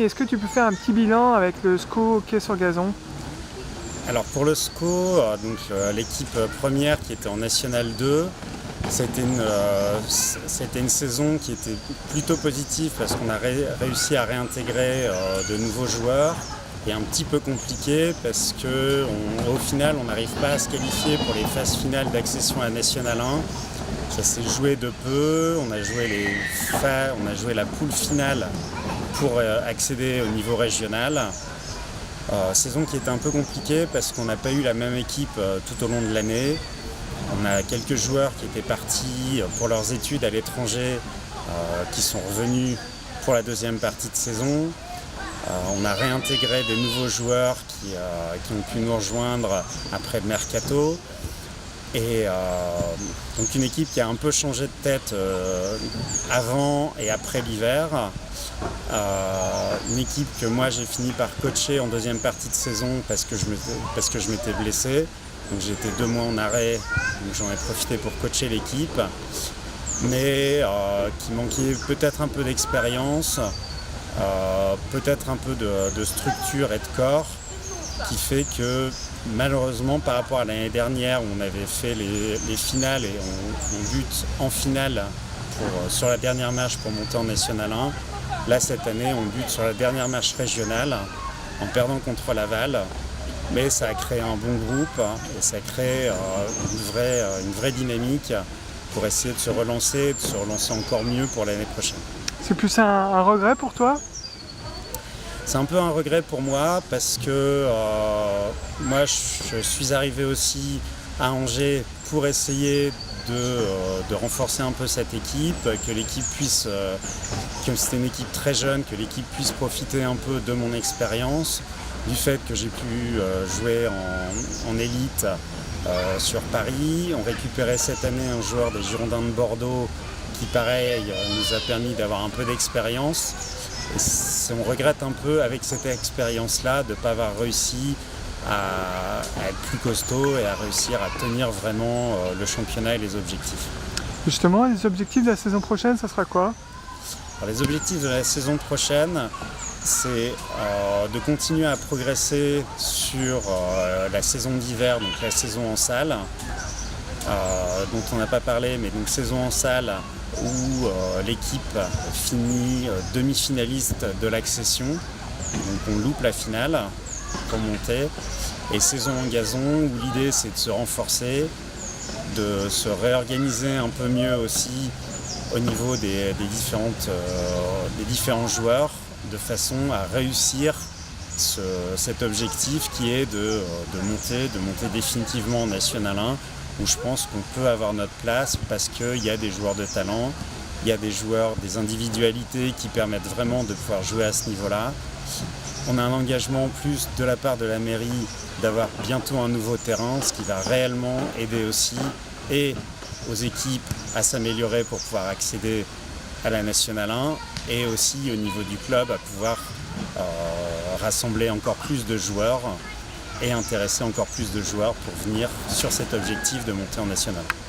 est-ce que tu peux faire un petit bilan avec le SCO hockey sur gazon? Alors pour le SCO, l'équipe première qui était en National 2, c'était une saison qui était plutôt positive parce qu'on a réussi à réintégrer de nouveaux joueurs, et un petit peu compliqué parce qu'au final on n'arrive pas à se qualifier pour les phases finales d'accession à National 1. Ça s'est joué de peu, on a joué la poule finale pour accéder au niveau régional. Saison qui était un peu compliquée parce qu'on n'a pas eu la même équipe tout au long de l'année. On a quelques joueurs qui étaient partis pour leurs études à l'étranger, qui sont revenus pour la deuxième partie de saison. On a réintégré des nouveaux joueurs qui ont pu nous rejoindre après le mercato. Et donc une équipe qui a un peu changé de tête avant et après l'hiver. Une équipe que moi j'ai fini par coacher en deuxième partie de saison parce que je m'étais blessé. Donc j'étais 2 mois en arrêt, donc j'en ai profité pour coacher l'équipe. Mais qui manquait peut-être un peu d'expérience, peut-être un peu de structure et de corps, qui fait que malheureusement par rapport à l'année dernière où on avait fait les finales et on bute en finale sur la dernière marche pour monter en National 1, là cette année on bute sur la dernière marche régionale en perdant contre Laval. Mais ça a créé un bon groupe et ça crée une vraie dynamique pour essayer de se relancer encore mieux pour l'année prochaine. C'est plus un regret pour toi? C'est un peu un regret pour moi parce que moi je suis arrivé aussi à Angers pour essayer de renforcer un peu cette équipe, que l'équipe puisse, comme c'était une équipe très jeune, que l'équipe puisse profiter un peu de mon expérience, du fait que j'ai pu jouer en élite sur Paris. On récupérait cette année un joueur des Girondins de Bordeaux qui, pareil, nous a permis d'avoir un peu d'expérience. Et on regrette un peu avec cette expérience-là de ne pas avoir réussi à être plus costaud et à réussir à tenir vraiment le championnat et les objectifs. Justement, les objectifs de la saison prochaine, ça sera quoi? Alors, les objectifs de la saison prochaine, c'est de continuer à progresser sur la saison d'hiver, donc la saison en salle, dont on n'a pas parlé, mais donc saison en salle où l'équipe finit demi-finaliste de l'accession, donc on loupe la finale pour monter, et saison en gazon où l'idée c'est de se renforcer, de se réorganiser un peu mieux aussi au niveau des différents joueurs, de façon à réussir cet objectif qui est de monter définitivement en National 1, où je pense qu'on peut avoir notre place parce qu'il y a des joueurs de talent, il y a des individualités qui permettent vraiment de pouvoir jouer à ce niveau-là. On a un engagement en plus de la part de la mairie d'avoir bientôt un nouveau terrain, ce qui va réellement aider aussi et aux équipes à s'améliorer pour pouvoir accéder à la National 1 et aussi au niveau du club à pouvoir rassembler encore plus de joueurs et intéresser encore plus de joueurs pour venir sur cet objectif de monter en National 1.